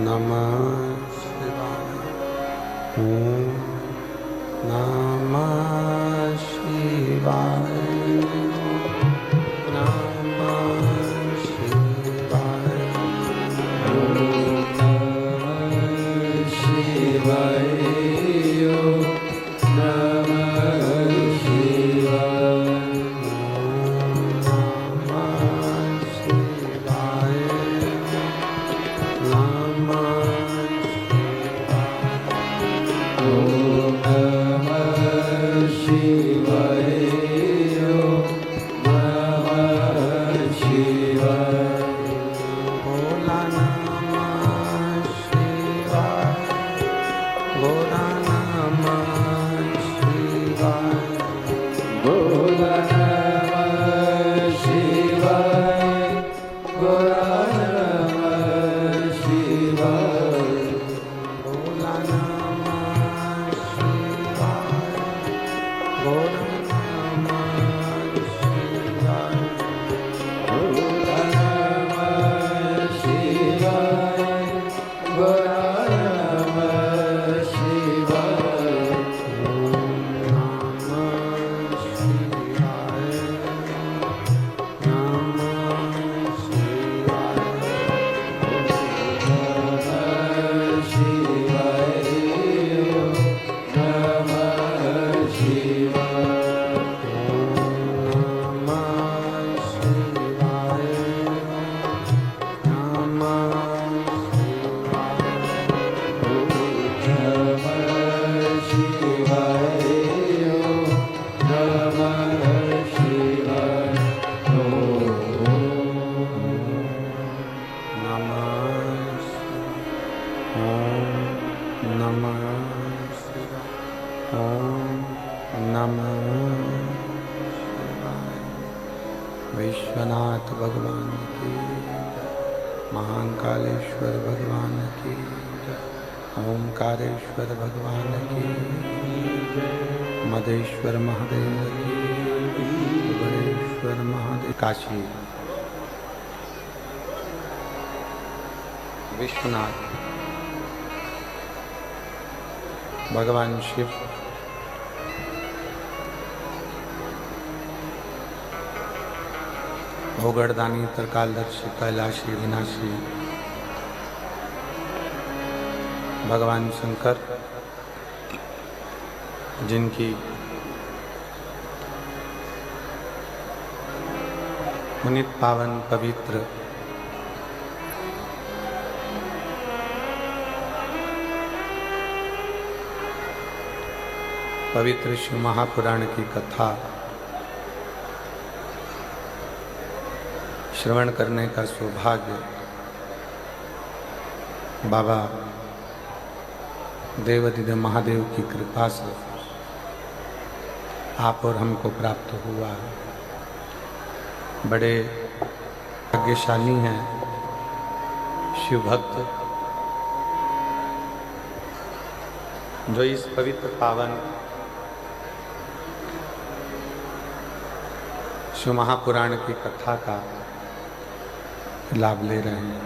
नमः शिवाय। ओम नमः शिवाय। नमः शिवाय। ओम नमः शिवाय। विश्वनाथ भगवान की, महाकालेश्वर भगवान की, ओमकारेश्वर भगवान की, मदेश्वर महादेव की, भुवनेश्वर महादेव। काशी विश्वनाथ भगवान शिव भोगड़दानी, त्रिकालदर्शी, कैलाशी, विनाशी भगवान शंकर, जिनकी पुनीत पावन पवित्र पवित्र शिव महापुराण की कथा श्रवण करने का सौभाग्य बाबा देवाधिदेव महादेव की कृपा से आप और हमको प्राप्त हुआ है। बड़े भाग्यशाली हैं शिव भक्त जो इस पवित्र पावन शिव महापुराण की कथा का लाभ ले रहे हैं।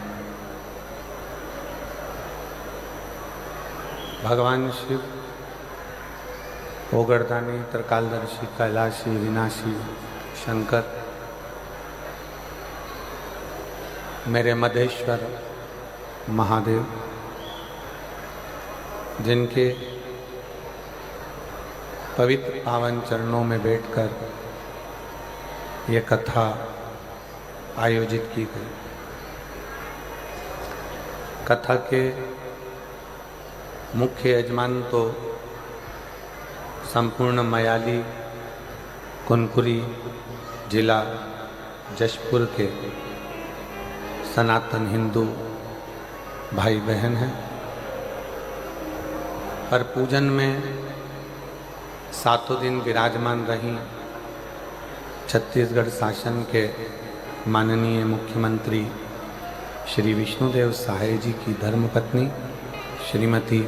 भगवान शिव भोगड़दानी, त्रिकालदर्शी, कैलाशी, विनाशी शंकर मेरे मदेश्वर महादेव, जिनके पवित्र पावन चरणों में बैठकर ये कथा आयोजित की गई। कथा के मुख्य यजमान तो संपूर्ण मयाली कुनकुरी जिला जशपुर के सनातन हिंदू भाई बहन हैं। पर पूजन में सातों दिन विराजमान रही छत्तीसगढ़ शासन के माननीय मुख्यमंत्री श्री विष्णुदेव सहाय जी की धर्मपत्नी श्रीमती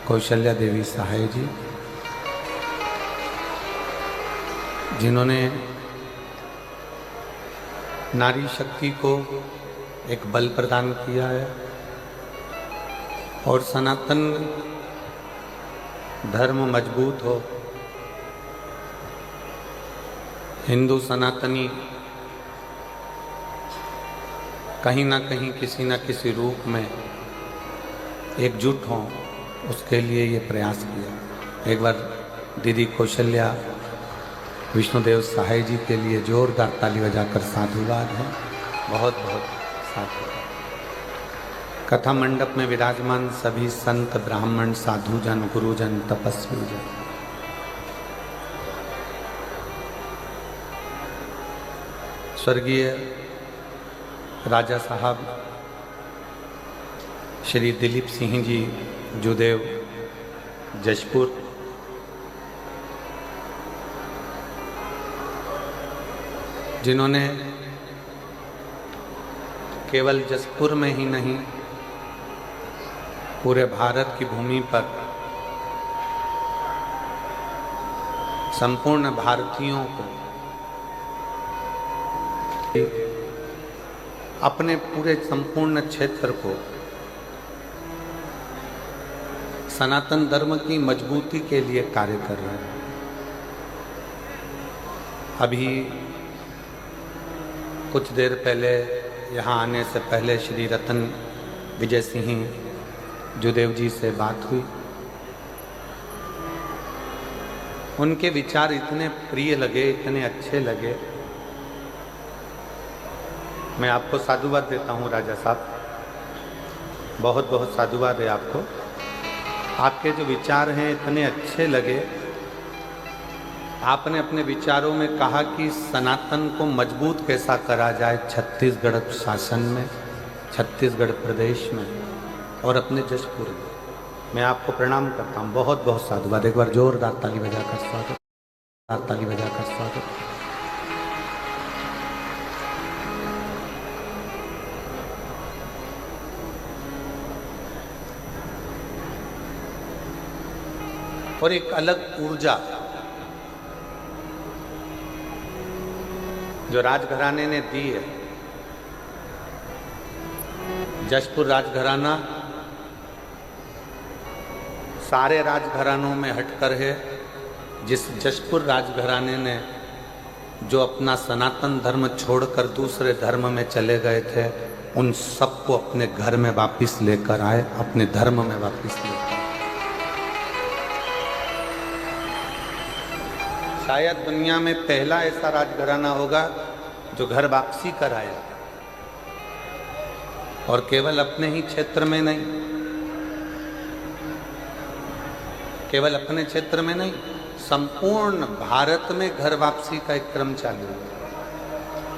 कौशल्या देवी सहाय जी, जिन्होंने नारी शक्ति को एक बल प्रदान किया है और सनातन धर्म मजबूत हो, हिंदू सनातनी कहीं ना कहीं किसी न किसी रूप में एकजुट हों, उसके लिए ये प्रयास किया। एक बार दीदी कौशल्या विष्णुदेव सहाय जी के लिए जोरदार ताली बजाकर साधुवाद है। बहुत बहुत साधुवाद। कथा मंडप में विराजमान सभी संत, ब्राह्मण, साधुजन, गुरुजन, तपस्वी जन, स्वर्गीय राजा साहब श्री दिलीप सिंह जी जुदेव जशपुर, जिन्होंने केवल जशपुर में ही नहीं पूरे भारत की भूमि पर संपूर्ण भारतीयों को अपने पूरे संपूर्ण क्षेत्र को सनातन धर्म की मजबूती के लिए कार्य कर रहे हैं। अभी कुछ देर पहले यहाँ आने से पहले श्री रतन विजय सिंह जुदेव जी से बात हुई। उनके विचार इतने प्रिय लगे, इतने अच्छे लगे। मैं आपको साधुवाद देता हूँ राजा साहब, बहुत बहुत साधुवाद है आपको। आपके जो विचार हैं इतने अच्छे लगे। आपने अपने विचारों में कहा कि सनातन को मजबूत कैसा करा जाए छत्तीसगढ़ शासन में, छत्तीसगढ़ प्रदेश में और अपने जशपुर में। मैं आपको प्रणाम करता हूँ, बहुत बहुत साधुवाद। एक बार जोरदार ताली बजाकर स्वागत, ताली बजाकर स्वागत। और एक अलग ऊर्जा जो राजघराने ने दी है। जशपुर राजघराना सारे राजघरानों में हटकर है। जिस जशपुर राजघराने ने जो अपना सनातन धर्म छोड़कर दूसरे धर्म में चले गए थे, उन सबको अपने घर में वापस लेकर आए, अपने धर्म में वापस लेकर। शायद दुनिया में पहला ऐसा राजघराना होगा जो घर वापसी कराया, और केवल अपने ही क्षेत्र में नहीं, केवल अपने क्षेत्र में नहीं, संपूर्ण भारत में घर वापसी का एक क्रम चालू है।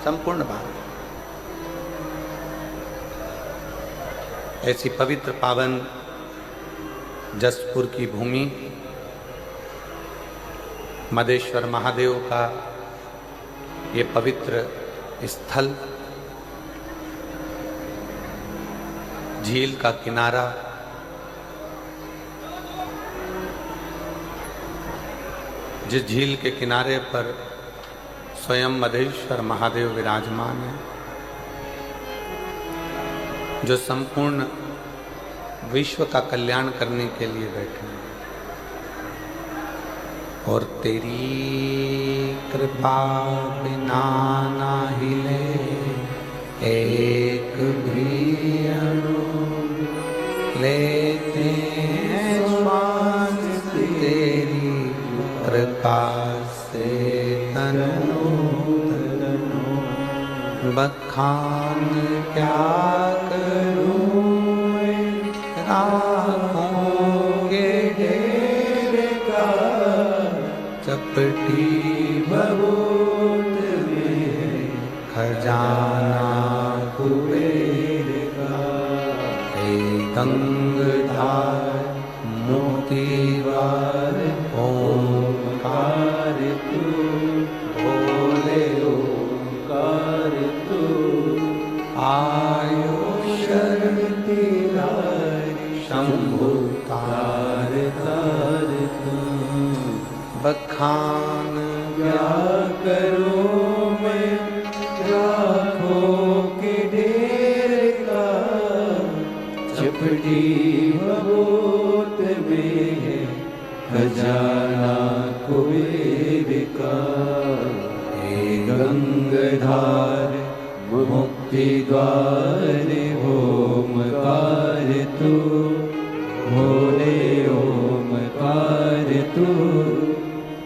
संपूर्ण भारत। ऐसी पवित्र पावन जशपुर की भूमि, मदेश्वर महादेव का ये पवित्र स्थल, झील का किनारा, जिस झील के किनारे पर स्वयं मदेश्वर महादेव विराजमान है, जो संपूर्ण विश्व का कल्याण करने के लिए बैठे हैं। और तेरी कृपा बिना ना हिले एक भी अणु, लेते हैं श्वास तेरी कृपा से तनु तनु। बखान क्या करूं राखोगे ढेर का, चपटी बबूत में खजाना कुबेर का। हे गंगाधार मोतीवार ओंकार तू, भोले ओंकार तू। आयो शरण तेरा शंभु तार तार तू। बखान क्या करूं मैं राखों के ढेर का, चपटी भभूत में है खजाना कुबेर का। हे गंगाधार मुक्ति द्वार ओमकार तू, भोले ओमकार तू।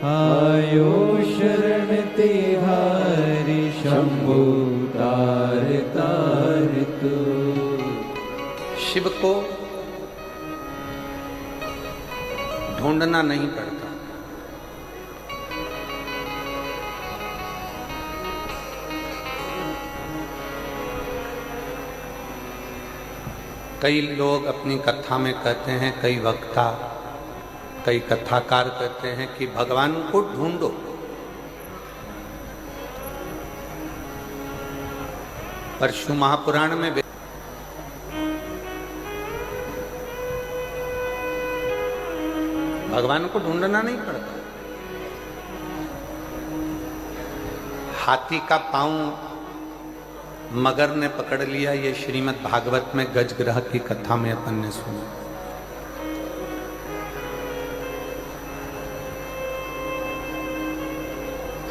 आयो शरण तिहारी शंभु तार तार तू। शिव को ढूंढना नहीं पड़ता। कई लोग अपनी कथा में कहते हैं, कई वक्ता, कई कथाकार कहते हैं कि भगवान को ढूंढो। पर शिव महापुराण में भगवान को ढूंढना नहीं पड़ता। हाथी का पांव मगर ने पकड़ लिया, ये श्रीमद् भागवत में गजग्रह की कथा में अपन ने सुना।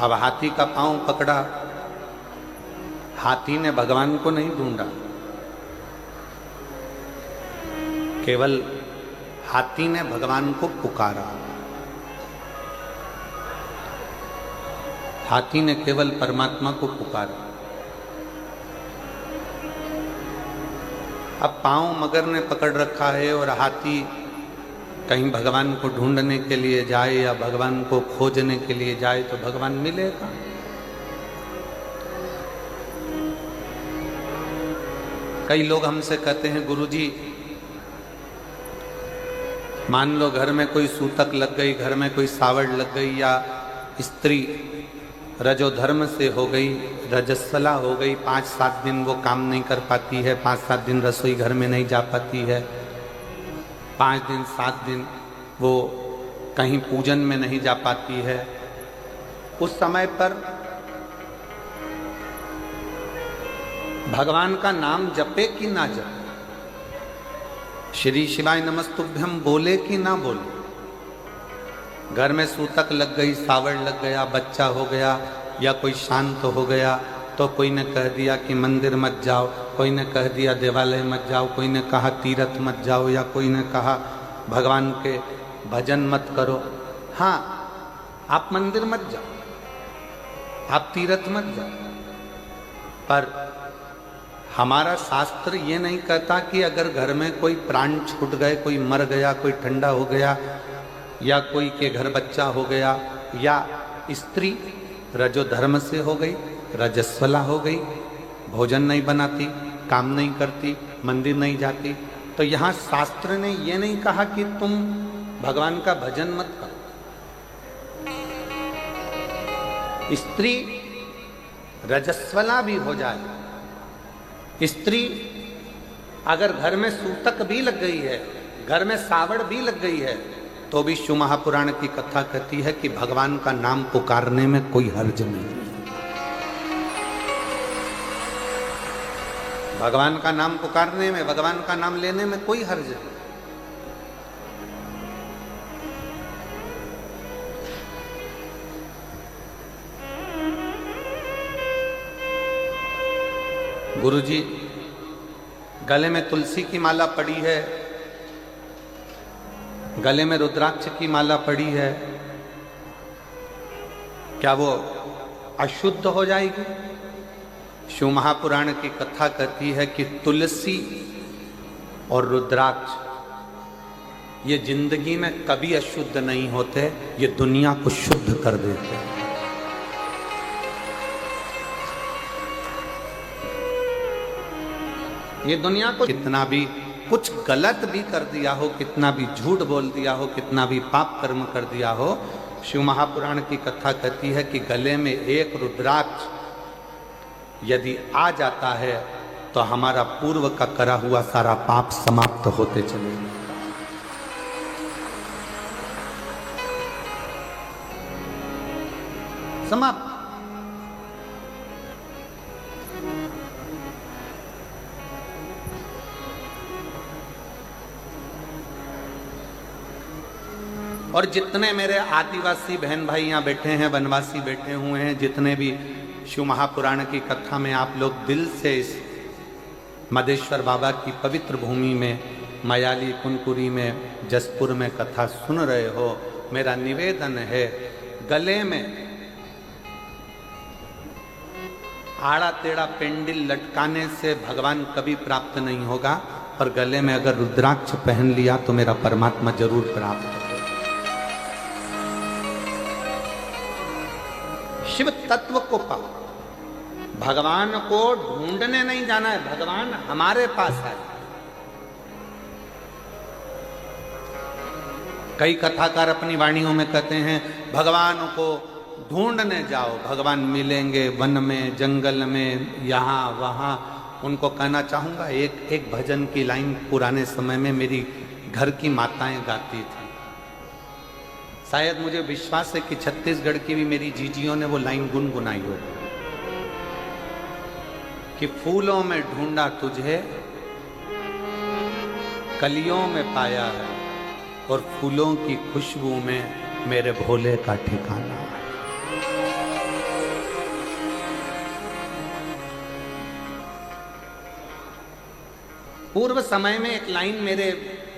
अब हाथी का पांव पकड़ा, हाथी ने भगवान को नहीं ढूंढा, केवल हाथी ने भगवान को पुकारा। हाथी ने केवल परमात्मा को पुकारा। अब पांव मगर ने पकड़ रखा है और हाथी कहीं भगवान को ढूंढने के लिए जाए या भगवान को खोजने के लिए जाए तो भगवान मिलेगा। कई लोग हमसे कहते हैं, गुरुजी मान लो घर में कोई सूतक लग गई, घर में कोई सावड़ लग गई, या स्त्री रजोधर्म से हो गई, रजस्वला हो गई, 5-7 दिन वो काम नहीं कर पाती है, 5-7 दिन रसोई घर में नहीं जा पाती है, 5 दिन 7 दिन वो कहीं पूजन में नहीं जा पाती है। उस समय पर भगवान का नाम जपे कि ना जपे, श्री शिवाय नमस्तुभ्यम बोले कि ना बोले। घर में सूतक लग गई, सावड़ लग गया, बच्चा हो गया या कोई शांत हो गया, तो कोई ने कह दिया कि मंदिर मत जाओ, कोई ने कह दिया देवालय मत जाओ, कोई ने कहा तीर्थ मत जाओ, या कोई ने कहा भगवान के भजन मत करो। हाँ, आप मंदिर मत जाओ, आप तीर्थ मत जाओ, पर हमारा शास्त्र ये नहीं कहता कि अगर घर में कोई प्राण छूट गए, कोई मर गया, कोई ठंडा हो गया, या कोई के घर बच्चा हो गया, या स्त्री रजोधर्म से हो गई, रजस्वला हो गई, भोजन नहीं बनाती, काम नहीं करती, मंदिर नहीं जाती, तो यहाँ शास्त्र ने ये नहीं कहा कि तुम भगवान का भजन मत करो। स्त्री रजस्वला भी हो जाए, स्त्री अगर घर में सूतक भी लग गई है, घर में सावड़ भी लग गई है, तो भी शिव महापुराण की कथा कहती है कि भगवान का नाम पुकारने में कोई हर्ज नहीं। भगवान का नाम पुकारने में, भगवान का नाम लेने में कोई हर्ज नहीं। गुरुजी, गले में तुलसी की माला पड़ी है, गले में रुद्राक्ष की माला पड़ी है, क्या वो अशुद्ध हो जाएगी? शिव महापुराण की कथा कहती है कि तुलसी और रुद्राक्ष ये जिंदगी में कभी अशुद्ध नहीं होते, ये दुनिया को शुद्ध कर देते हैं। ये दुनिया को कितना भी कुछ गलत भी कर दिया हो, कितना भी झूठ बोल दिया हो, कितना भी पाप कर्म कर दिया हो, शिव महापुराण की कथा कहती है कि गले में एक रुद्राक्ष यदि आ जाता है तो हमारा पूर्व का करा हुआ सारा पाप समाप्त होते चले। समाप्त। और जितने मेरे आदिवासी बहन भाई यहाँ बैठे हैं, वनवासी बैठे हुए हैं, जितने भी शिव महापुराण की कथा में आप लोग दिल से इस मदेश्वर बाबा की पवित्र भूमि में, मयाली कुनकुरी में, जसपुर में कथा सुन रहे हो, मेरा निवेदन है, गले में आड़ा टेढ़ा पेंडिल लटकाने से भगवान कभी प्राप्त नहीं होगा, पर गले में अगर रुद्राक्ष पहन लिया तो मेरा परमात्मा जरूर प्राप्त होगा। शिव तत्व को पाओ, भगवान को ढूंढने नहीं जाना है, भगवान हमारे पास है। कई कथाकार अपनी वाणियों में कहते हैं भगवान को ढूंढने जाओ, भगवान मिलेंगे वन में, जंगल में, यहाँ वहाँ। उनको कहना चाहूँगा, एक भजन की लाइन पुराने समय में मेरी घर की माताएं गाती थी। शायद मुझे विश्वास है कि छत्तीसगढ़ की भी मेरी जीजियों ने वो लाइन गुनगुनाई हो कि फूलों में ढूंढा तुझे, कलियों में पाया है, और फूलों की खुशबू में मेरे भोले का ठिकाना है। पूर्व समय में एक लाइन मेरे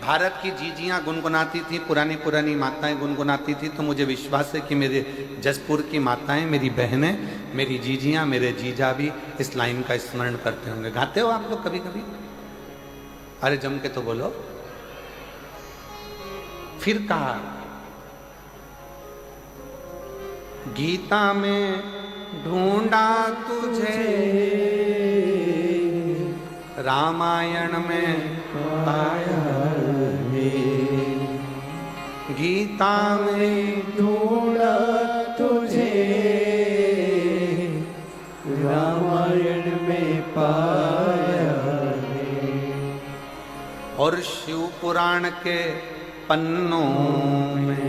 भारत की जीजियां गुनगुनाती थी, पुरानी पुरानी माताएं गुनगुनाती थी, तो मुझे विश्वास है कि मेरे जसपुर की माताएं, मेरी बहनें, मेरी जीजियां, मेरे जीजा भी इस लाइन का स्मरण करते होंगे। गाते हो आप लोग कभी कभी? अरे जम के तो बोलो। फिर कहा, गीता में ढूंढा तुझे, रामायण में पाया है, गीता में ढूंढा तुझे, रामायण में पाया है, और शिव पुराण के पन्नों में,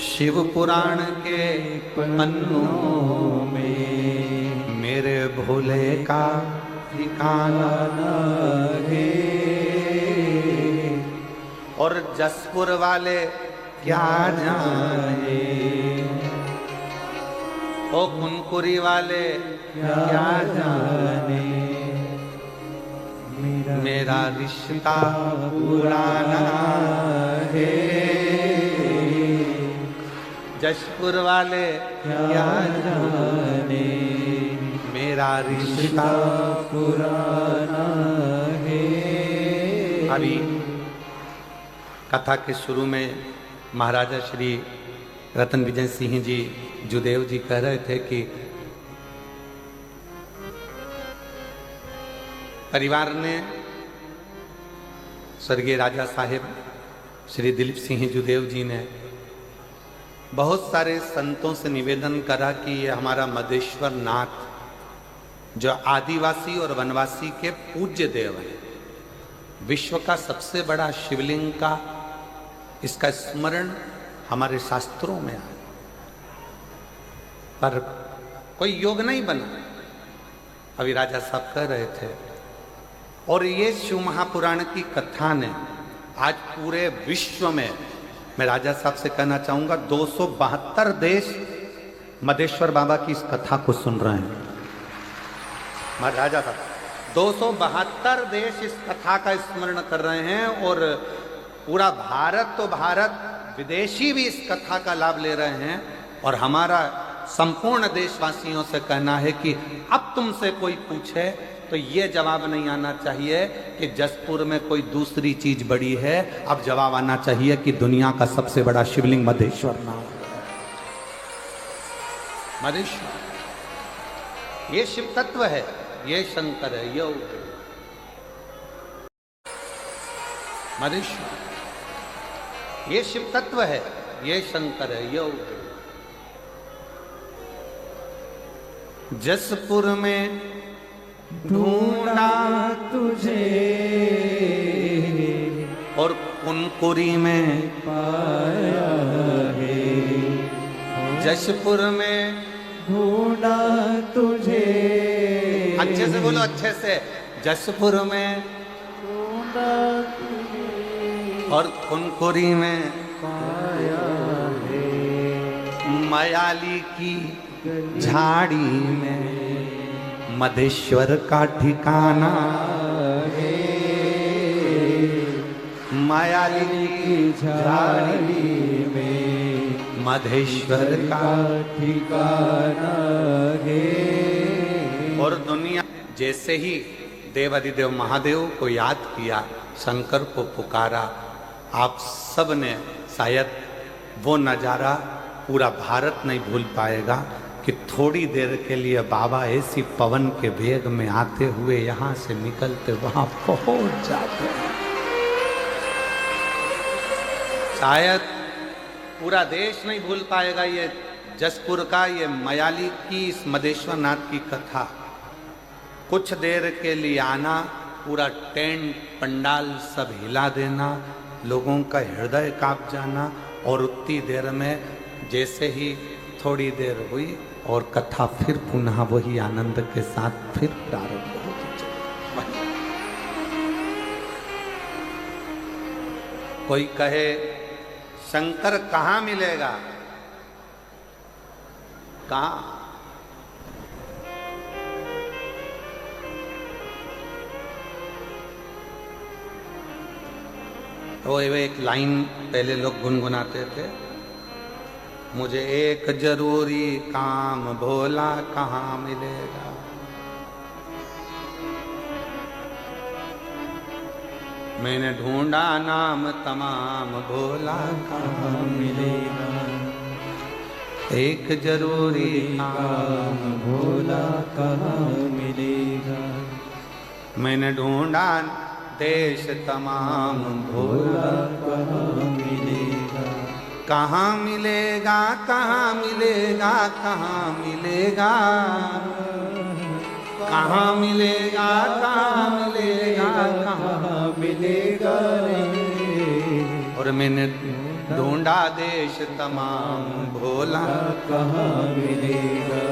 शिव पुराण के पन्नों में मेरे भोले का ठिकाना है। और जसपुर वाले क्या जाने, ओ कुनकुरी वाले क्या जाने, मेरा रिश्ता पुराना है। जसपुर वाले क्या जाने, मेरा रिश्ता पुराना है। अभी कथा के शुरू में महाराजा श्री रतन विजय सिंह जी जुदेव जी कह रहे थे कि परिवार ने स्वर्गीय राजा साहेब श्री दिलीप सिंह जुदेव जी ने बहुत सारे संतों से निवेदन करा कि ये हमारा मदेश्वर नाथ जो आदिवासी और वनवासी के पूज्य देव है, विश्व का सबसे बड़ा शिवलिंग का इसका स्मरण हमारे शास्त्रों में है, पर कोई योग नहीं बना। अभी राजा साहब कह रहे थे, और ये शिव महापुराण की कथा ने आज पूरे विश्व में, मैं राजा साहब से कहना चाहूंगा, 272 देश मदेश्वर बाबा की इस कथा को सुन रहे हैं। राजा साहब, 272 देश इस कथा का स्मरण कर रहे हैं, और पूरा भारत तो भारत, विदेशी भी इस कथा का लाभ ले रहे हैं। और हमारा संपूर्ण देशवासियों से कहना है कि अब तुमसे कोई पूछे तो ये जवाब नहीं आना चाहिए कि जसपुर में कोई दूसरी चीज बड़ी है, अब जवाब आना चाहिए कि दुनिया का सबसे बड़ा शिवलिंग मदेश्वर नाथ, मदेश्वर। ये शिव तत्व है, ये शंकर है, ये मदेश्वर। ये शिव तत्व है, ये शंकर है, ये जसपुर में ढूंढा तुझे, और कुनकुरी में पाया है। जसपुर में ढूंढा तुझे, अच्छे से बोलो, अच्छे से। जसपुर में ढूंढा तुझे, और कुनकुरी में पाया है, मयाली की झाड़ी में मधेश्वर का ठिकाना है, मयाली की झाड़ी में मधेश्वर का ठिकाना है। और दुनिया जैसे ही देवादिदेव महादेव को याद किया, शंकर को पुकारा, आप सब ने शायद वो नज़ारा पूरा भारत नहीं भूल पाएगा कि थोड़ी देर के लिए बाबा ऐसी पवन के वेग में आते हुए यहाँ से निकलते वहाँ पहुँच जाते हैं। शायद पूरा देश नहीं भूल पाएगा ये जसपुर का, ये मयाली की इस मधेश्वर नाथ की कथा। कुछ देर के लिए आना, पूरा टेंट पंडाल सब हिला देना, लोगों का हृदय कांप जाना, और उतनी देर में जैसे ही थोड़ी देर हुई और कथा फिर पुनः वही आनंद के साथ फिर प्रारंभ होती चली। कोई कहे शंकर कहाँ मिलेगा? कहाँ? वो एक लाइन पहले लोग गुनगुनाते थे, मुझे एक जरूरी काम भोला कहाँ मिलेगा। मैंने ढूंढा नाम तमाम भोला कहाँ मिलेगा। एक जरूरी काम भोला कहाँ मिलेगा। मैंने ढूंढा देश तमाम भोला कहाँ मिलेगा। कहाँ मिलेगा, कहाँ मिलेगा, कहाँ मिलेगा, कहाँ मिलेगा, कहाँ मिलेगा, कहाँ मिलेगा रे। और मैंने ढूंढा देश तमाम भोला कहाँ मिलेगा।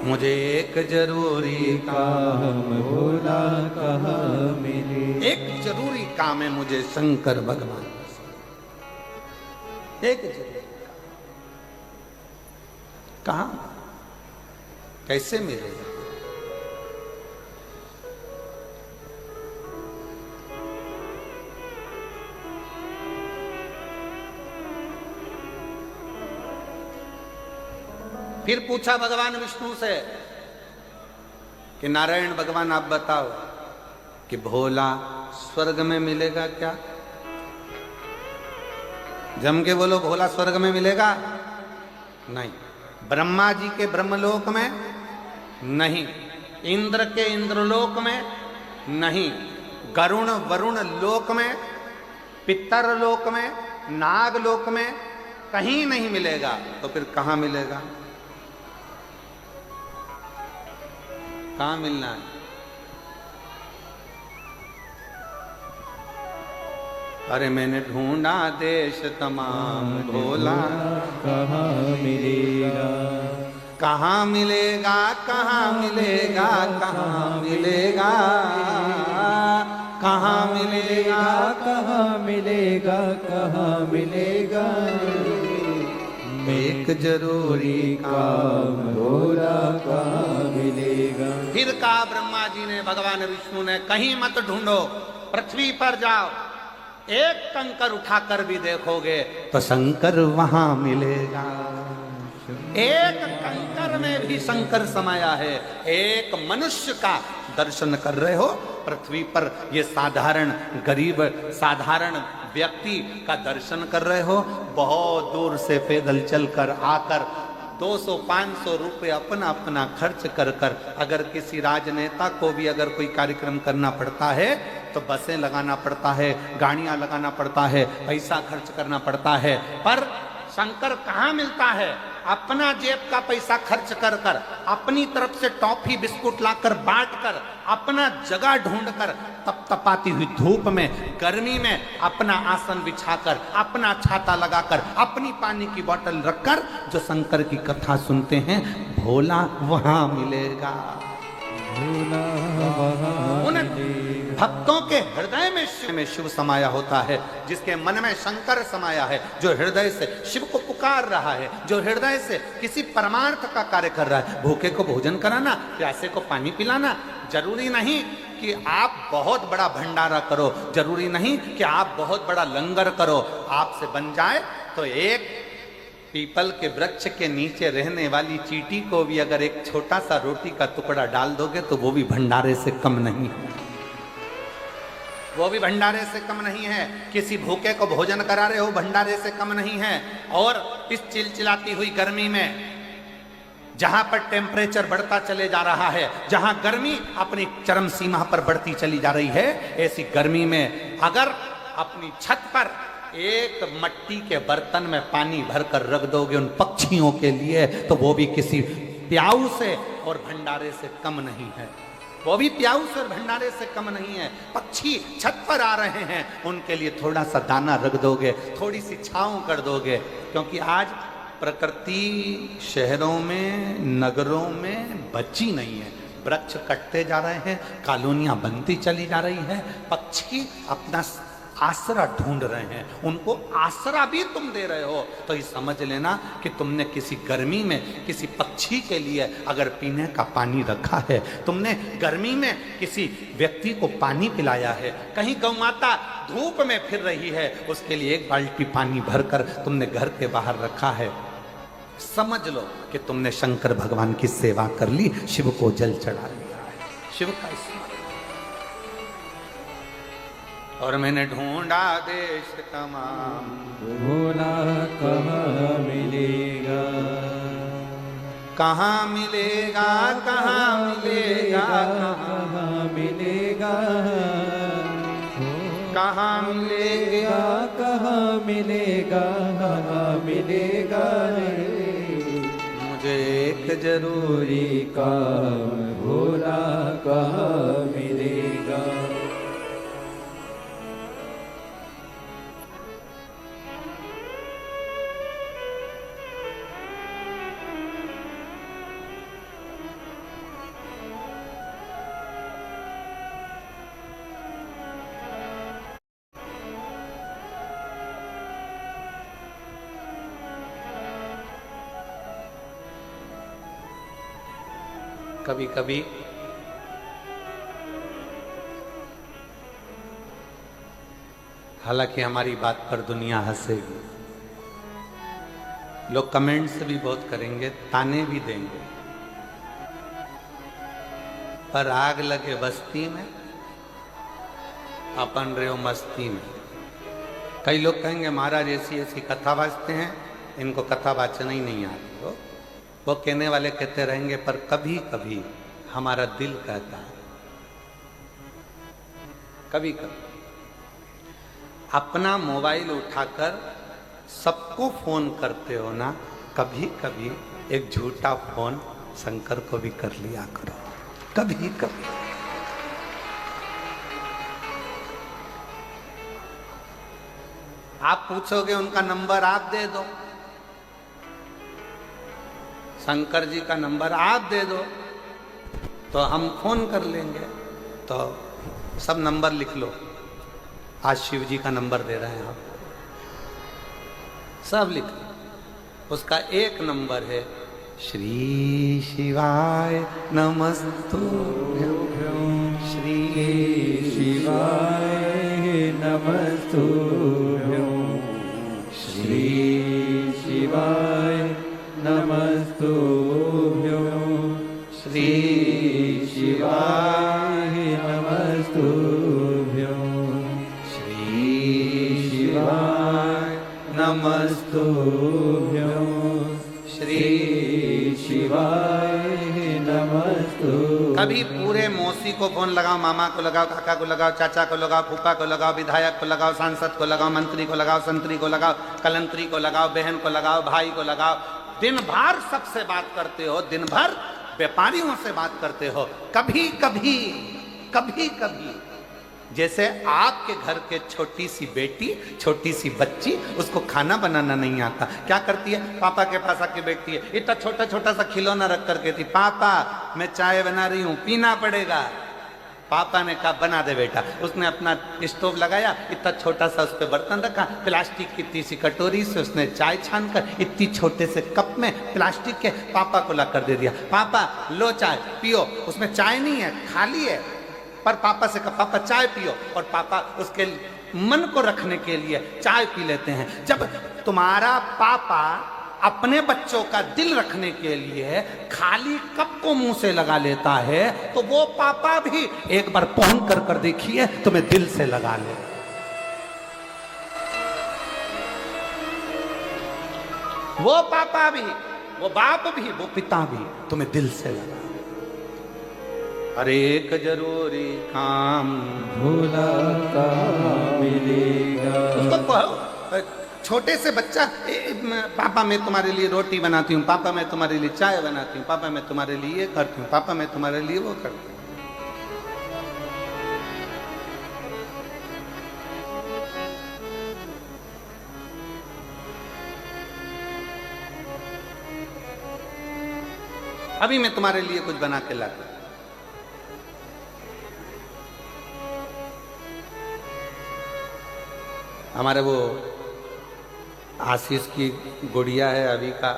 मुझे एक जरूरी काम भोला कहाँ मिलेगा। एक जरूरी काम है मुझे शंकर भगवान, एक जरूरी काम। कहाँ, कैसे मिलेगा? फिर पूछा भगवान विष्णु से कि नारायण भगवान आप बताओ कि भोला स्वर्ग में मिलेगा क्या? जम के बोलो, भोला स्वर्ग में मिलेगा? नहीं। ब्रह्मा जी के ब्रह्मलोक में नहीं, इंद्र के इंद्रलोक में नहीं, गरुण वरुण लोक में, पितर लोक में, नाग लोक में कहीं नहीं मिलेगा। तो फिर कहाँ मिलेगा? कहाँ मिलना है? अरे मैंने ढूंढा देश तमाम भोला कहाँ मिलेगा। कहाँ मिलेगा, कहाँ मिलेगा, कहाँ मिलेगा, कहाँ मिलेगा, कहाँ मिलेगा। कहाँ मिलेगा। एक जरूरी काम भोला कहाँ मिलेगा। फिर कहा ब्रह्मा जी ने, भगवान विष्णु ने, कहीं मत ढूंढो, पृथ्वी पर जाओ, एक कंकर उठाकर भी देखोगे तो शंकर वहां मिलेगा। एक कंकर में भी शंकर समाया है। एक मनुष्य का दर्शन कर रहे हो पृथ्वी पर, ये साधारण गरीब साधारण व्यक्ति का दर्शन कर रहे हो, बहुत दूर से पैदल चलकर आकर 200-500 रुपये अपना अपना खर्च कर कर, अगर किसी राजनेता को भी अगर कोई कार्यक्रम करना पड़ता है तो बसें लगाना पड़ता है, गाड़ियां लगाना पड़ता है, पैसा खर्च करना पड़ता है। पर शंकर कहाँ मिलता है? अपना जेब का पैसा खर्च कर कर, अपनी तरफ से टॉफी बिस्कुट लाकर बांट कर, अपना जगह ढूंढ कर, तपतपाती हुई धूप में गर्मी में अपना आसन बिछाकर, अपना छाता लगाकर, अपनी पानी की बोतल रखकर जो शंकर की कथा सुनते हैं, भोला वहां मिलेगा। भोला वहाँ उन मिलेगा। भक्तों के हृदय में शिव समाया होता है, जिसके मन में शंकर समाया है, जो हृदय से शिव को पुकार रहा है, जो हृदय से किसी परमार्थ का कार्य कर रहा है। भूखे को भोजन कराना, प्यासे को पानी पिलाना। जरूरी नहीं कि आप बहुत बड़ा भंडारा करो, जरूरी नहीं कि आप बहुत बड़ा लंगर करो। आपसे बन जाए तो एक पीपल के वृक्ष के नीचे रहने वाली चींटी को भी अगर एक छोटा सा रोटी का टुकड़ा डाल दोगे तो वो भी भंडारे से कम नहीं है, वो भी भंडारे से कम नहीं है। किसी भूखे को भोजन करा रहे हो, भंडारे से कम नहीं है। और इस चिलचिलाती हुई गर्मी में जहां पर टेम्परेचर बढ़ता चले जा रहा है, जहां गर्मी अपनी चरम सीमा पर बढ़ती चली जा रही है, ऐसी गर्मी में अगर अपनी छत पर एक मट्टी के बर्तन में पानी भरकर रख दोगे उन पक्षियों के लिए, तो वो भी किसी प्याऊ से और भंडारे से कम नहीं है। वो भी प्याऊ से और भंडारे से कम नहीं है। पक्षी छत पर आ रहे हैं, उनके लिए थोड़ा सा दाना रख दोगे, थोड़ी सी छांव कर दोगे। क्योंकि आज प्रकृति शहरों में, नगरों में बची नहीं है। वृक्ष कटते जा रहे हैं, कॉलोनियां बनती चली जा रही है, पक्षी अपना आसरा ढूंढ रहे हैं, उनको आसरा भी तुम दे रहे हो। तो ये समझ लेना कि तुमने किसी गर्मी में किसी पक्षी के लिए अगर पीने का पानी रखा है, तुमने गर्मी में किसी व्यक्ति को पानी पिलाया है, कहीं गौ माता धूप में फिर रही है, उसके लिए एक बाल्टी पानी भरकर तुमने घर के बाहर रखा है, समझ लो कि तुमने शंकर भगवान की सेवा कर ली, शिव को जल चढ़ा लिया है, शिव का स्मरण। और मैंने ढूंढा देश तमाम, भोला कहाँ मिलेगा, कहाँ मिलेगा, कहाँ मिलेगा, कहाँ मिलेगा, कहाँ मिलेगा, कहाँ मिलेगा, कहाँ मिलेगा रे। मुझे एक जरूरी काम भोला कहाँ मिलेगा। कभी कभी हालांकि हमारी बात पर दुनिया हंसेगी, लोग कमेंट्स भी बहुत करेंगे, ताने भी देंगे, पर आग लगे बस्ती में अपन रहे हो मस्ती में। कई लोग कहेंगे महाराज ऐसी ऐसी कथा वाचते हैं, इनको कथा वाचना ही नहीं आती हो। वो कहने वाले कहते रहेंगे, पर कभी कभी हमारा दिल कहता है, कभी कभी अपना मोबाइल उठाकर सबको फोन करते हो ना, कभी कभी एक झूठा फोन शंकर को भी कर लिया करो, कभी कभी। आप पूछोगे उनका नंबर आप दे दो, शंकर जी का नंबर आप दे दो तो हम फोन कर लेंगे। तो सब नंबर लिख लो, आज शिव जी का नंबर दे रहे हैं आप, सब लिख लो। उसका एक नंबर है श्री शिवाय नमस्तुभ्यं, श्री शिवाय नमस्तुभ्यं, श्री शिवाय नमस्तुभ्यं, श्री शिवाय नमस्तुभ्यं, श्री शिवाय नमस्तुभ्यं, श्री शिवाय नमस्तुभ्यं। कभी पूरे मौसी को फोन लगाओ, मामा को लगाओ, काका को लगाओ, चाचा को लगाओ, फूफा को लगाओ, विधायक को लगाओ, सांसद को लगाओ, मंत्री को लगाओ, संतरी को लगाओ, कलंतरी को लगाओ, बहन को लगाओ, भाई को लगाओ, दिन भर सबसे बात करते हो, दिन भर व्यापारियों से बात करते हो। कभी कभी कभी कभी जैसे आपके घर के छोटी सी बेटी, छोटी सी बच्ची, उसको खाना बनाना नहीं आता, क्या करती है? पापा के पास आके बैठती है, इतना छोटा छोटा सा खिलौना रख कर कहती, पापा मैं चाय बना रही हूं, पीना पड़ेगा। पापा ने कहा बना दे बेटा। उसने अपना स्टोव लगाया, इतना छोटा सा उस पर बर्तन रखा, प्लास्टिक की इतनी सी कटोरी से उसने चाय छान कर इतनी छोटे से कप में प्लास्टिक के पापा को ला कर दे दिया। पापा लो चाय पियो। उसमें चाय नहीं है, खाली है, पर पापा से कहा पापा चाय पियो, और पापा उसके मन को रखने के लिए चाय पी लेते हैं। जब तुम्हारा पापा अपने बच्चों का दिल रखने के लिए खाली कप को मुंह से लगा लेता है, तो वो पापा भी एक बार पहुंच कर देखिए तुम्हें दिल से लगा ले। वो पापा भी, वो बाप भी, वो पिता भी तुम्हें दिल से लगा। अरे एक जरूरी काम भूला का मिलेगा। उसको कहो, छोटे से बच्चा पापा मैं तुम्हारे लिए रोटी बनाती हूँ, पापा मैं तुम्हारे लिए चाय बनाती हूँ, पापा मैं तुम्हारे लिए ये करती हूँ, पापा मैं तुम्हारे लिए वो करती हूँ। अभी मैं तुम्हारे लिए कुछ बना के लाती हूँ। हमारे वो आशीष की गुड़िया है अभी का,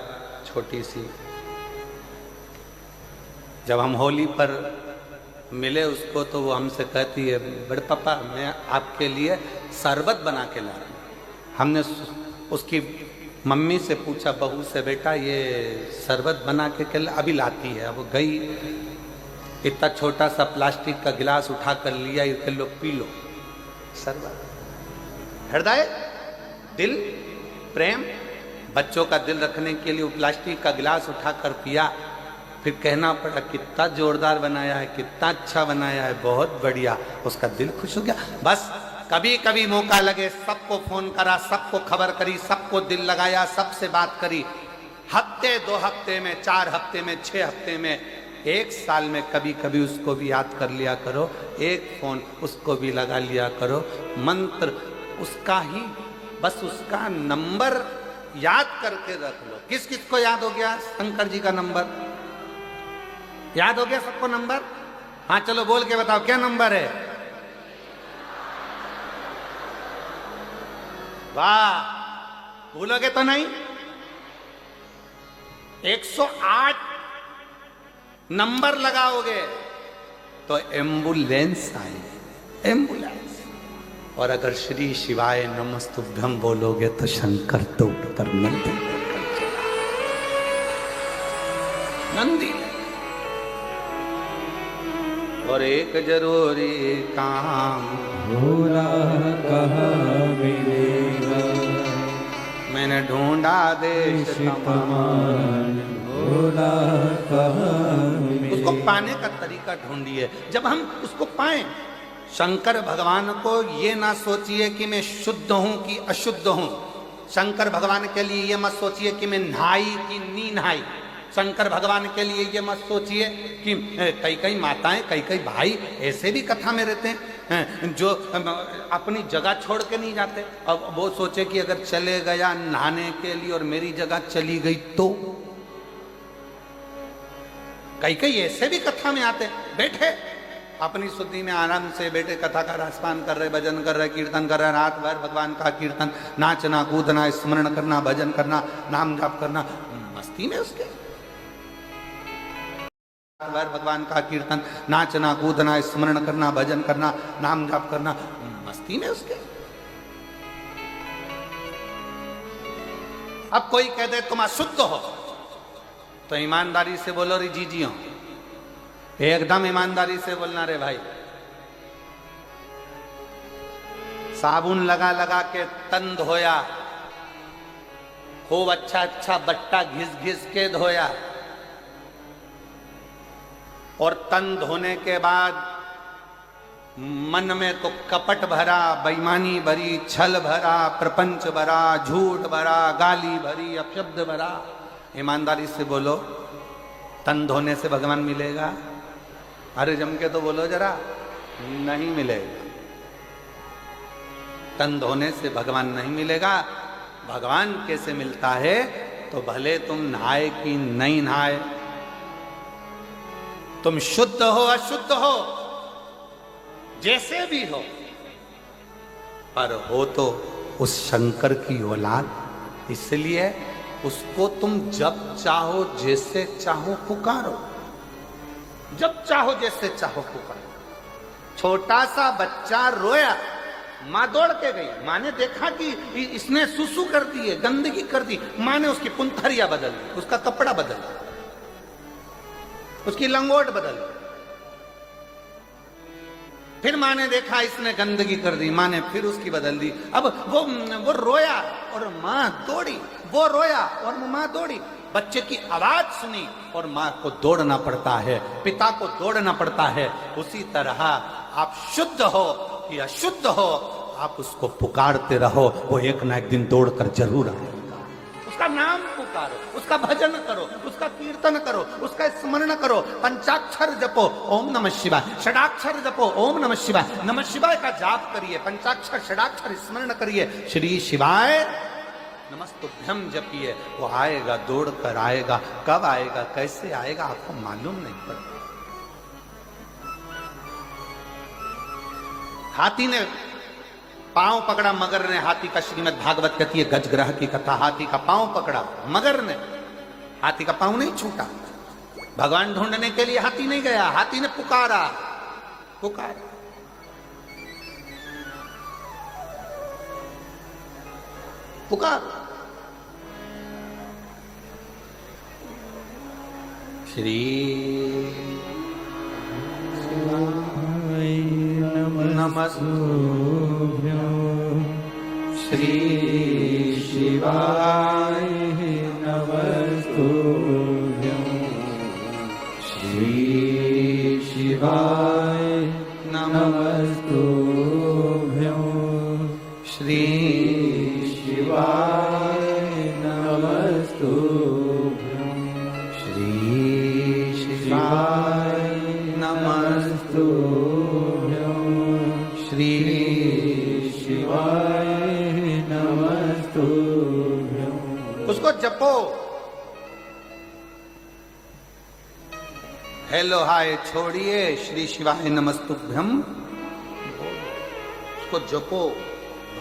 छोटी सी, जब हम होली पर मिले उसको तो वो हमसे कहती है बड़े पापा मैं आपके लिए शरबत बना के ला रही हूँ। हमने उसकी मम्मी से पूछा, बहू से, बेटा ये शरबत बना के क्या? अभी लाती है। अब गई, इतना छोटा सा प्लास्टिक का गिलास उठा कर लिया, ये लो पी लो शरबत। हृदय, दिल, प्रेम, बच्चों का दिल रखने के लिए वो प्लास्टिक का गिलास उठाकर पिया। फिर कहना पड़ा कितना जोरदार बनाया है, कितना अच्छा बनाया है, बहुत बढ़िया। उसका दिल खुश हो गया। बस कभी कभी मौका लगे सबको फोन करा, सबको खबर करी, सबको दिल लगाया, सबसे बात करी। हफ्ते 2 हफ्ते में, 4 हफ्ते में, 6 हफ्ते में, 1 साल में कभी कभी उसको भी याद कर लिया करो, एक फोन उसको भी लगा लिया करो। मंत्र उसका ही, बस उसका नंबर याद करके रख लो। किस किस को याद हो गया शंकर जी का नंबर? याद हो गया सबको नंबर? हाँ चलो बोल के बताओ क्या नंबर है? वाह, भूलोगे तो नहीं? 108 नंबर लगाओगे तो एम्बुलेंस आएगी, एम्बुलेंस। और अगर श्री शिवाय नमस्तुभ्यम बोलोगे तो शंकर तो उत्तर नंदी। और एक जरूरी काम भूला कहाँ मिलेगा, मैंने ढूंढा देश तमाम, भूला कहाँ मिलेगा। उसको पाने का तरीका ढूंढिए। जब हम उसको पाएं, शंकर भगवान को ये ना सोचिए कि मैं शुद्ध हूं कि अशुद्ध हूं। शंकर भगवान के लिए ये मत सोचिए कि मैं नहाई कि नी नहाई। शंकर भगवान के लिए ये मत सोचिए कि कई कई माताएं, कई कई भाई ऐसे भी कथा में रहते हैं जो अपनी जगह छोड़ के नहीं जाते। अब वो सोचे कि अगर चले गया नहाने के लिए और मेरी जगह चली गई तो। कई कई ऐसे भी कथा में आते, बैठे अपनी शुद्धि में आराम से बैठे कथा का राजपान कर रहे, भजन कर रहे, कीर्तन कर रहे, रात भर भगवान का कीर्तन, नाचना कूदना, स्मरण करना, भजन करना, नाम जाप करना, मस्ती में उसके। रात भर भगवान का कीर्तन, नाचना कूदना, स्मरण करना, भजन करना, नाम जाप करना, मस्ती में उसके। अब कोई कह दे तुम अशुद्ध हो तो ईमानदारी से बोलो रे जी हो, एकदम ईमानदारी से बोलना रे भाई। साबुन लगा लगा के तन धोया, खूब अच्छा अच्छा बट्टा घिस घिस के धोया, और तन धोने के बाद मन में तो कपट भरा, बेईमानी भरी, छल भरा, प्रपंच भरा, झूठ भरा, गाली भरी, अपशब्द भरा। ईमानदारी से बोलो, तन धोने से भगवान मिलेगा? अरे जम के तो बोलो जरा, नहीं मिलेगा। तन धोने से भगवान नहीं मिलेगा। भगवान कैसे मिलता है? तो भले तुम नहाए कि नहीं नहाए, तुम शुद्ध हो अशुद्ध हो, जैसे भी हो, पर हो तो उस शंकर की औलाद, इसलिए उसको तुम जब चाहो जैसे चाहो पुकारो, जब चाहो जैसे चाहो पुकारो। छोटा सा बच्चा रोया, मां दौड़ के गई, मां ने देखा कि इसने सुसु कर दी है, गंदगी कर दी, मां ने उसकी पुंथरिया बदल दी, उसका कपड़ा बदल दिया, उसकी लंगोट बदल दी। फिर मां ने देखा इसने गंदगी कर दी, मां ने फिर उसकी बदल दी। अब वो रोया और मां दौड़ी, वो रोया और मां दौड़ी। बच्चे की आवाज सुनी और मां को दौड़ना पड़ता है, पिता को दौड़ना पड़ता है। उसी तरह आप शुद्ध हो या अशुद्ध हो, आप उसको पुकारते रहो, वो एक ना एक दिन दौड़कर जरूर आएगा। उसका नाम पुकारो, उसका भजन करो, उसका कीर्तन करो, उसका स्मरण करो। पंचाक्षर जपो, ओम नमः शिवाय। षडाक्षर जपो, ओम नमः शिवाय। नमः शिवाय का जाप करिए, पंचाक्षर षडाक्षर स्मरण करिए, श्री शिवाय नमस्तुभ्यम जपिए। वो आएगा, दौड़ कर आएगा। कब आएगा, कैसे आएगा, आपको मालूम नहीं पड़ता। हाथी ने पांव पकड़ा, मगर ने हाथी का, श्रीमद् भागवत कहती है गजग्रह की कथा, हाथी का पांव पकड़ा मगर ने, हाथी का पांव नहीं छूटा। भगवान ढूंढने के लिए हाथी नहीं गया, हाथी ने पुकारा, पुकारा। पुकार। श्री नमस्तुभ्यं श्री शिवाय नमस्तुभ्यं श्री शिवाय नमस्तुभ्यं श्री शिवाय नमस्तुभ्यं श्री शिवाय नमस्तुभ्यं श्री शिवाय नमस्तुभ्यं। उसको जपो। हेलो हाय छोड़िए, श्री शिवाय नमस्तुभ्यम, उसको जपो,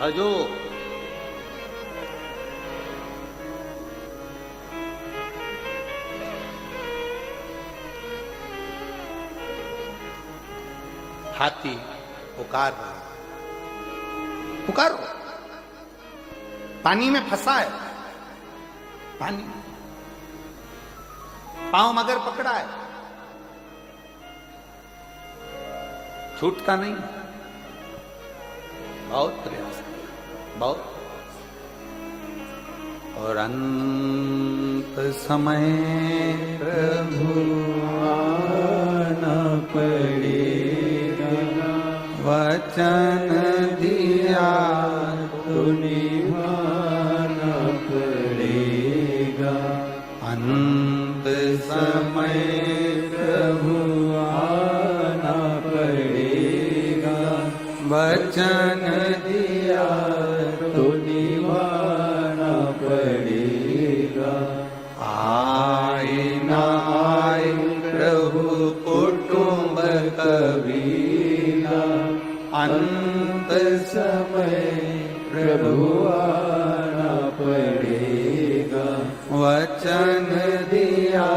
भजो। हाथी पुकार रहा, पुकारो। पानी में फंसा है, पानी, पांव मगर पकड़ा है, छूटता नहीं। बहुत प्रयास किया, बहुत। और अंत समय प्रभु आना पड़ेगा, वचन दिया तो निभाना पड़ेगा। अंत समय प्रभु आना पड़ेगा, वचन दिया तो निभाना पड़ेगा। आए ना आए प्रभु कुटुंब कबीरा, अंत समय प्रभु आना पड़ेगा, वचन दिया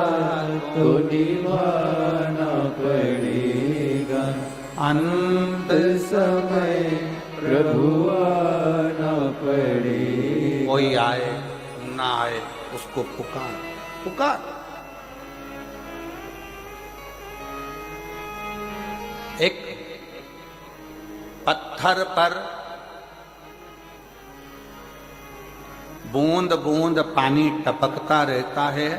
तो निभाना पड़ेगा। अंत समय प्रभु आना पड़ेगा। कोई आए ना आए, उसको पुकार, पुकार। एक पत्थर पर बूंद बूंद पानी टपकता रहता है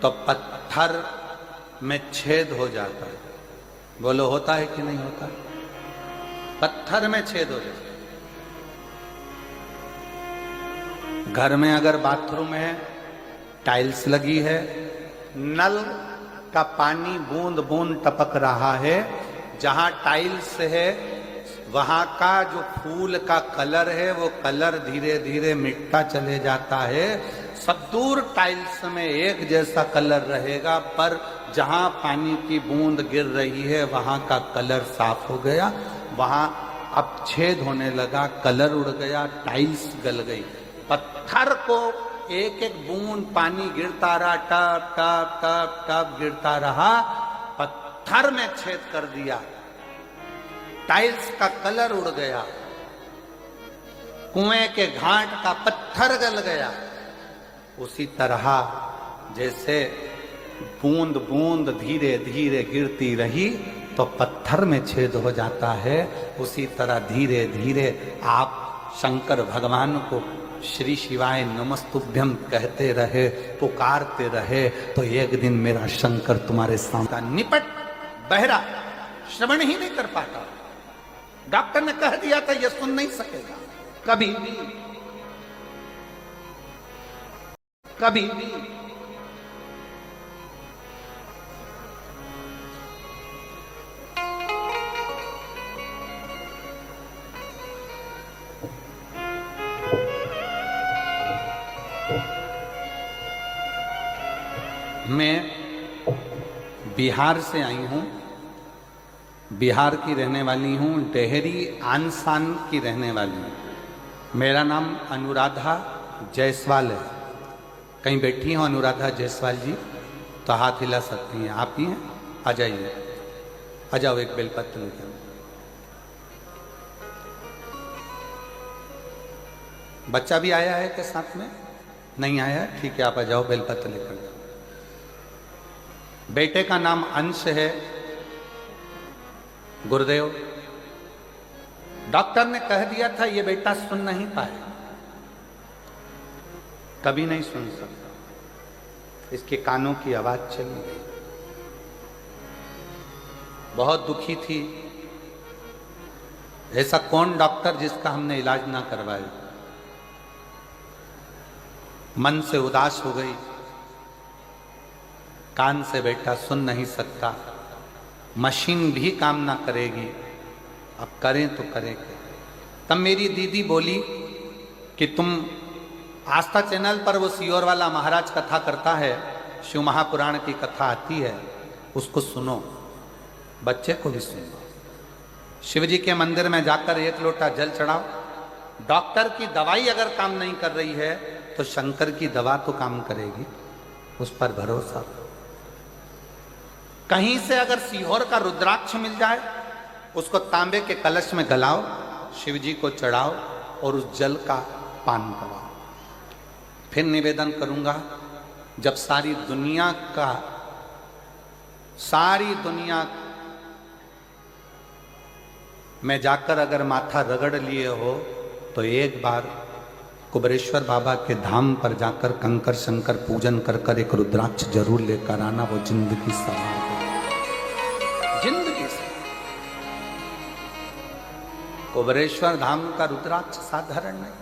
तो पत्थर में छेद हो जाता है। बोलो होता है कि नहीं होता? पत्थर में छेद हो जाता है। घर में अगर बाथरूम है, टाइल्स लगी है, नल का पानी बूंद बूंद टपक रहा है, जहां टाइल्स है वहां का जो फूल का कलर है वो कलर धीरे धीरे मिटता चले जाता है। सब दूर टाइल्स में एक जैसा कलर रहेगा, पर जहां पानी की बूंद गिर रही है वहां का कलर साफ हो गया, वहां अब छेद होने लगा, कलर उड़ गया, टाइल्स गल गई। पत्थर को एक एक बूंद पानी गिरता रहा, टप टप टप टप गिरता रहा, पत्थर में छेद कर दिया, टाइल्स का कलर उड़ गया, कुएं के घाट का पत्थर गल गया। उसी तरह जैसे बूंद बूंद धीरे धीरे गिरती रही तो पत्थर में छेद हो जाता है, उसी तरह धीरे धीरे आप शंकर भगवान को श्री शिवाय नमस्तुभ्यम कहते रहे, पुकारते रहे, तो एक दिन मेरा शंकर तुम्हारे सामने निपट बहरा श्रवण ही नहीं कर पाता। डॉक्टर ने कह दिया था ये सुन नहीं सकेगा कभी भी, कभी भी। मैं बिहार से आई हूं, बिहार की रहने वाली हूं, डेहरी आनसान की रहने वाली हूं। मेरा नाम अनुराधा जायसवाल है। कहीं बैठी हो अनुराधा जायसवाल जी तो हाथ हिला सकती हैं, आप ही हैं, आ जाइए, आ जाओ, एक बेलपत्र लेकर। बच्चा भी आया है के साथ में? नहीं आया? ठीक है, आप आ जाओ, बेलपत्र लेकर। बेटे का नाम अंश है, गुरुदेव। डॉक्टर ने कह दिया था ये बेटा सुन नहीं पाएगा, कभी नहीं सुन सकता, इसके कानों की आवाज चली गई। बहुत दुखी थी। ऐसा कौन डॉक्टर जिसका हमने इलाज ना करवाया। मन से उदास हो गई, कान से बेटा सुन नहीं सकता, मशीन भी काम ना करेगी, अब करें तो करें क्या। तब मेरी दीदी बोली कि तुम आस्था चैनल पर वो सियोर वाला महाराज कथा करता है, शिव महापुराण की कथा आती है, उसको सुनो, बच्चे को भी सुनो। शिव जी के मंदिर में जाकर एक लोटा जल चढ़ाओ। डॉक्टर की दवाई अगर काम नहीं कर रही है तो शंकर की दवा तो काम करेगी, उस पर भरोसा। कहीं से अगर सीहोर का रुद्राक्ष मिल जाए उसको तांबे के कलश में गलाओ, शिव जी को चढ़ाओ और उस जल का पान कराओ। फिर निवेदन करूंगा, जब सारी दुनिया में जाकर अगर माथा रगड़ लिए हो तो एक बार कुबरेश्वर बाबा के धाम पर जाकर कंकर शंकर पूजन कर कर एक रुद्राक्ष जरूर लेकर आना, वो जिंदगी सवार हो, जिंदगी से। कुबरेश्वर धाम का रुद्राक्ष साधारण नहीं,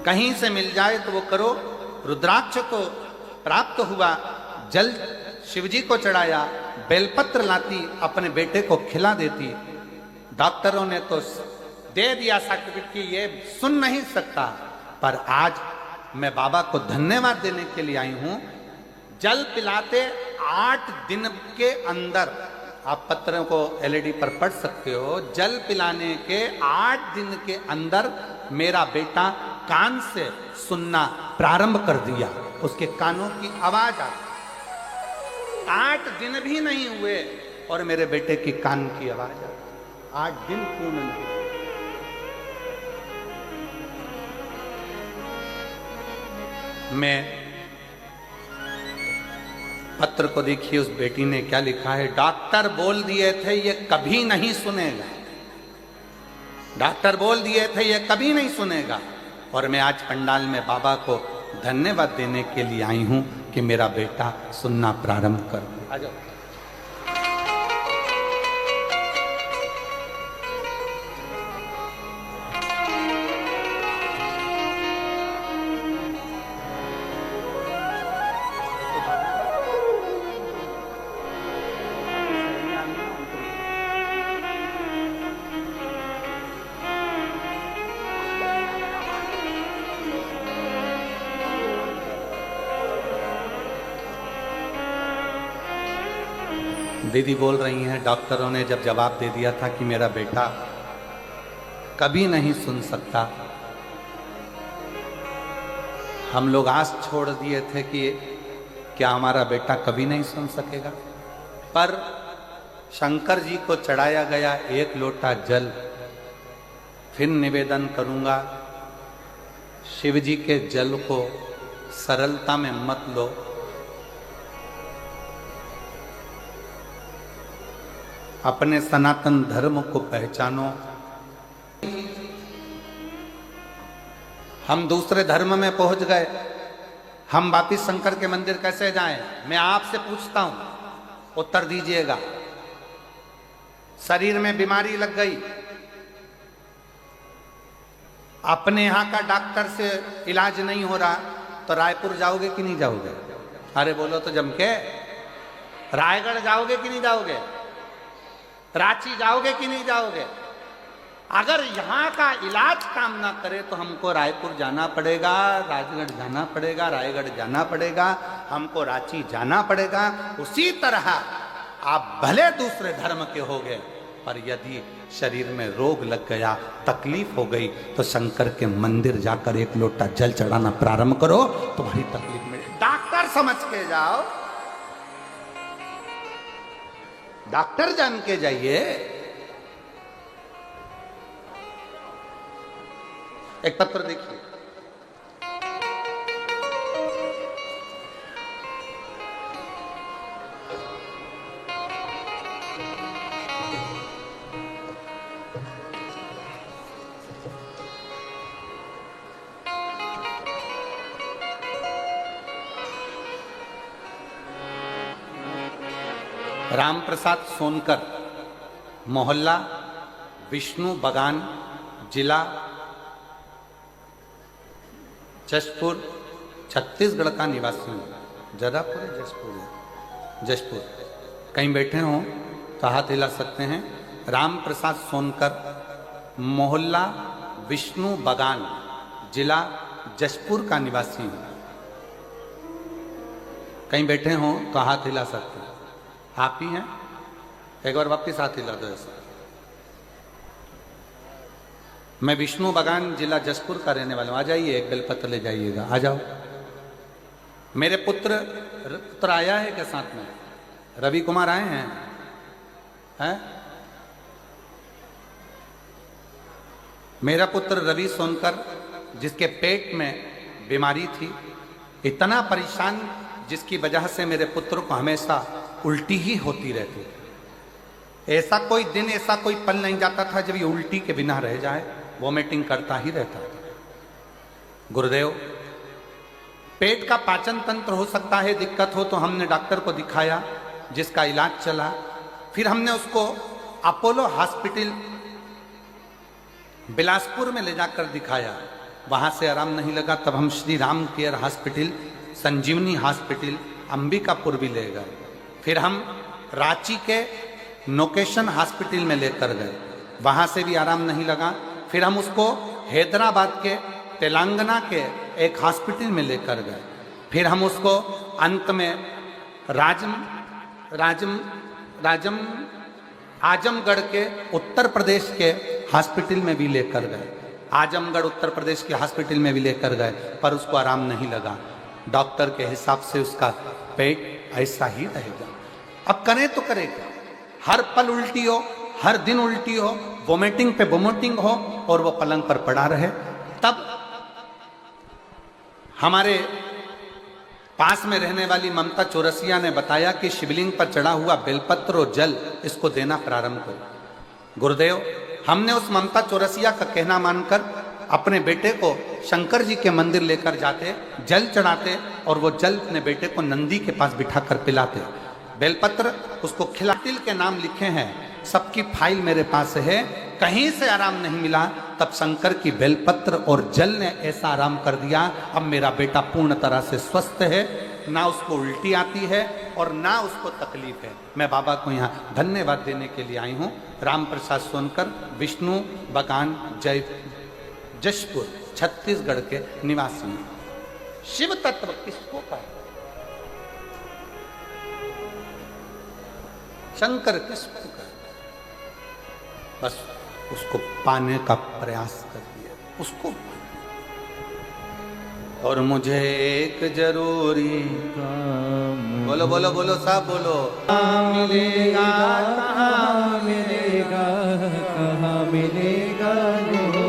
कहीं से मिल जाए तो वो करो। रुद्राक्ष को प्राप्त हुआ, जल शिवजी को चढ़ाया, बेलपत्र लाती, अपने बेटे को खिला देती। डॉक्टरों ने तो दे दिया सर्टिफिकेट कि ये सुन नहीं सकता, पर आज मैं बाबा को धन्यवाद देने के लिए आई हूं। जल पिलाते 8 दिन के अंदर, आप पत्रों को एलईडी पर पढ़ सकते हो, जल पिलाने के 8 दिन के अंदर मेरा बेटा कान से सुनना प्रारंभ कर दिया, उसके कानों की आवाज आ। 8 दिन भी नहीं हुए और मेरे बेटे की कान की आवाज आ। 8 दिन पूर्ण नहीं। मैं पत्र को देखिए, उस बेटी ने क्या लिखा है। डॉक्टर बोल दिए थे ये कभी नहीं सुनेगा, डॉक्टर बोल दिए थे ये कभी नहीं सुनेगा, और मैं आज पंडाल में बाबा को धन्यवाद देने के लिए आई हूं कि मेरा बेटा सुनना प्रारंभ कर दिया। आ जाओ। दीदी बोल रही हैं डॉक्टरों ने जब जवाब दे दिया था कि मेरा बेटा कभी नहीं सुन सकता, हम लोग आस छोड़ दिए थे कि क्या हमारा बेटा कभी नहीं सुन सकेगा। पर शंकर जी को चढ़ाया गया एक लोटा जल, फिर निवेदन करूंगा, शिव जी के जल को सरलता में मत लो। अपने सनातन धर्म को पहचानो। हम दूसरे धर्म में पहुंच गए, हम वापिस शंकर के मंदिर कैसे जाएं? मैं आपसे पूछता हूं, उत्तर दीजिएगा। शरीर में बीमारी लग गई, अपने यहां का डॉक्टर से इलाज नहीं हो रहा तो रायपुर जाओगे कि नहीं जाओगे? अरे बोलो तो जम के। रायगढ़ जाओगे कि नहीं जाओगे? रांची जाओगे कि नहीं जाओगे? अगर यहां का इलाज काम ना करे तो हमको रायपुर जाना पड़ेगा, राजगढ़ जाना पड़ेगा, रायगढ़ जाना पड़ेगा, हमको रांची जाना पड़ेगा। उसी तरह आप भले दूसरे धर्म के हो गए, पर यदि शरीर में रोग लग गया, तकलीफ हो गई, तो शंकर के मंदिर जाकर एक लोटा जल चढ़ाना प्रारंभ करो, तुम्हारी तकलीफ में डॉक्टर समझ के जाओ, डॉक्टर जान के जाइए। एक पत्र देखिए, राम प्रसाद सोनकर, मोहल्ला विष्णु बगान, जिला जशपुर, छत्तीसगढ़ का निवासी हूँ। जरापुर है, जशपुर है, जशपुर। कहीं बैठे हों तो हाथ हिला सकते हैं। राम प्रसाद सोनकर, मोहल्ला विष्णु बगान, जिला जशपुर का निवासी हूँ। कहीं बैठे हों तो हाथ हिला सकते हैं। आप ही हैं? एक बार वापिस हाथ हिला दो ऐसा। मैं विष्णु बगान, जिला जशपुर का रहने वाला हूं। आ जाइए, एक बेलपत्र ले जाइएगा, आ जाओ। मेरे पुत्र आया है क्या साथ में? रवि कुमार आए हैं? मेरा पुत्र रवि सोनकर, जिसके पेट में बीमारी थी, इतना परेशान, जिसकी वजह से मेरे पुत्र को हमेशा उल्टी ही होती रहती। ऐसा कोई दिन, ऐसा कोई पल नहीं जाता था जब ये उल्टी के बिना रह जाए, वोमिटिंग करता ही रहता था। गुरुदेव, पेट का पाचन तंत्र हो सकता है दिक्कत हो, तो हमने डॉक्टर को दिखाया, जिसका इलाज चला। फिर हमने उसको अपोलो हॉस्पिटल बिलासपुर में ले जाकर दिखाया, वहां से आराम नहीं लगा। तब हम श्री राम केयर हॉस्पिटल, संजीवनी हॉस्पिटल, अंबिकापुर भी ले गए। फिर हम रांची के नोकेशन हॉस्पिटल में लेकर गए, वहाँ से भी आराम नहीं लगा। फिर हम उसको हैदराबाद के, तेलंगाना के एक हॉस्पिटल में लेकर गए। फिर हम उसको अंत में आजमगढ़ के उत्तर प्रदेश के हॉस्पिटल में भी लेकर गए। आजमगढ़ उत्तर प्रदेश के हॉस्पिटल में भी लेकर गए, पर उसको आराम नहीं लगा। डॉक्टर के हिसाब से उसका पेट ऐसा ही रहेगा। अब करें तो करें क्या? हर पल उल्टी हो, हर दिन उल्टी हो, वोमिटिंग पे वोमिटिंग हो, और वो पलंग पर पड़ा रहे। तब हमारे पास में रहने वाली ममता चौरसिया ने बताया कि शिवलिंग पर चढ़ा हुआ बेलपत्र और जल, इसको देना प्रारंभ करो। गुरुदेव, हमने उस ममता चौरसिया का कहना मानकर अपने बेटे को शंकर जी के मंदिर लेकर जाते, जल चढ़ाते, और वो जल अपने बेटे को नंदी के पास बिठाकर पिलाते। बेलपत्र उसको खिलातिल के नाम लिखे हैं, सबकी फाइल मेरे पास है, कहीं से आराम नहीं मिला। तब शंकर की बेलपत्र और जल ने ऐसा आराम कर दिया। अब मेरा बेटा पूर्ण तरह से स्वस्थ है, ना उसको उल्टी आती है और ना उसको तकलीफ है। मैं बाबा को यहाँ धन्यवाद देने के लिए आई हूँ। राम प्रसाद सोनकर, विष्णु बगान, जशपुर, छत्तीसगढ़ के निवासी हैं। शिव तत्व किसको कहा? शंकर किसको कहते हैं? बस उसको पाने का प्रयास कर दिया उसको। और मुझे एक जरूरी बोलो बोलो बोलो साहब बोलो, मिलेगा कहाँ मिलेगा, कहाँ मिलेगा वो,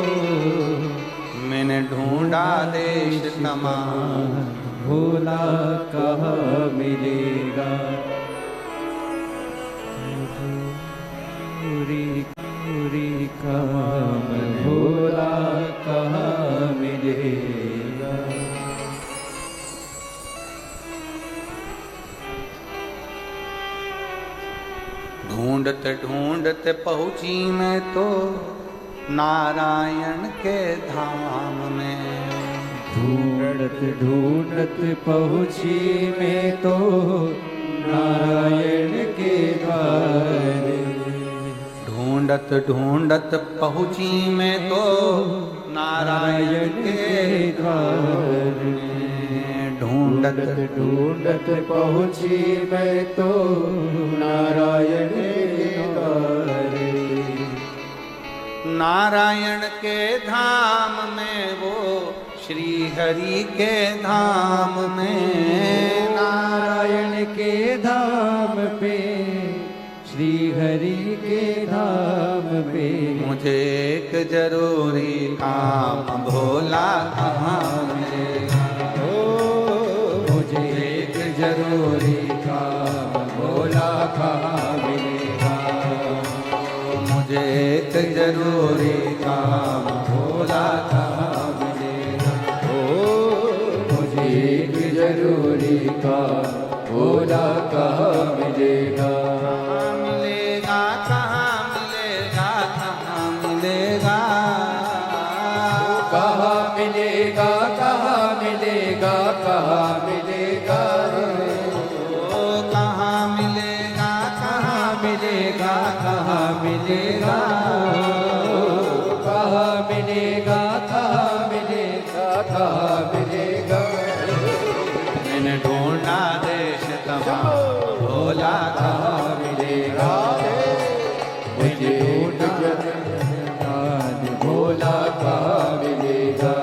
मैंने ढूंढा देश तमाम, भोला कहाँ मिलेगा। पूरी पूरी काम भोला कहाँ मिलेगा। ढूंढते ढूंढते पहुंची मैं तो नारायण के धाम में। ढूंढत ढूंढत पहुँची मैं तो नारायण के द्वार। ढूंढत ढूंढत पहुंची मैं तो नारायण के द्वार। ढूंढत ढूंढत पहुँची मैं तो नारायण के द्वार। नारायण के धाम में वो श्री हरि के धाम में। नारायण के धाम पे, श्री हरि के धाम पे, मुझे एक जरूरी काम भोला कहाँ मिलेगा। ओ मुझे एक जरूरी काम भोला कहाँ मिलेगा। मुझे एक जरूरी काम भोला कहाँ मिलेगा। ओ मुझे एक जरूरी काम भोला कहाँ मिलेगा। कहाँ मिलेगा, कहाँ मिलेगा, कहाँ मिलेगा। कहाँ मिलेगा, कहाँ मिलेगा, कहाँ मिलेगा। कहाँ मिलेगा, कहाँ मिलेगा, कहाँ मिलेगा, कहाँ मिलेगा, कहाँ मिलेगा। मैंने ढूंढा देश तमाम भोला कहाँ मिलेगा। मुझे भोला कहाँ मिलेगा।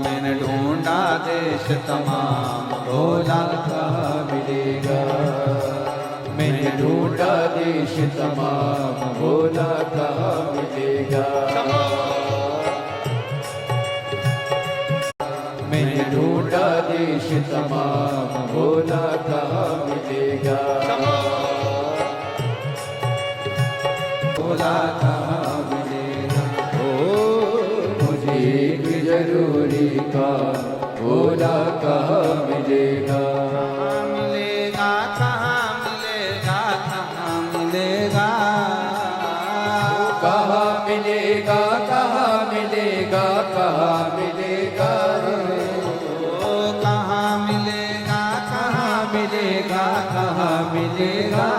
मैंने ढूंढा देश तमाम भोला कहाँ मिलेगा। मैंने ढूंढा देश तमाम भोला कहाँ मिलेगा। मैंने ढूंढा देश तमाम भोला कहाँ मिलेगा। भोला कहाँ मिलेगा। ओ मुझे एक जरूरी काम भोला कहाँ मिलेगा। कहाँ मिलेगा, कहाँ मिलेगा, कहाँ मिलेगा, कहाँ मिलेगा, कहाँ मिलेगा, कहाँ मिलेगा। कहाँ मिलेगा, कहाँ मिलेगा, कहाँ मिलेगा,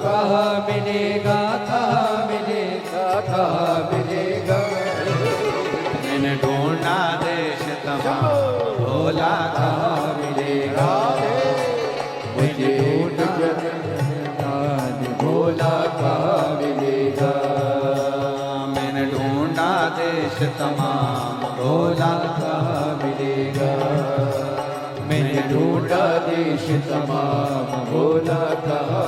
कहाँ मिलेगा, कहाँ मिलेगा, कहाँ मिलेगा। मैंने ढूंढा देश तमाम भोला कहाँ मिलेगा। मुझे भोला कहाँ मिलेगा। मैंने ढूंढा देश तमाम भोला कहाँ मिलेगा। मैंने ढूंढा देश तमाम भोला कहाँ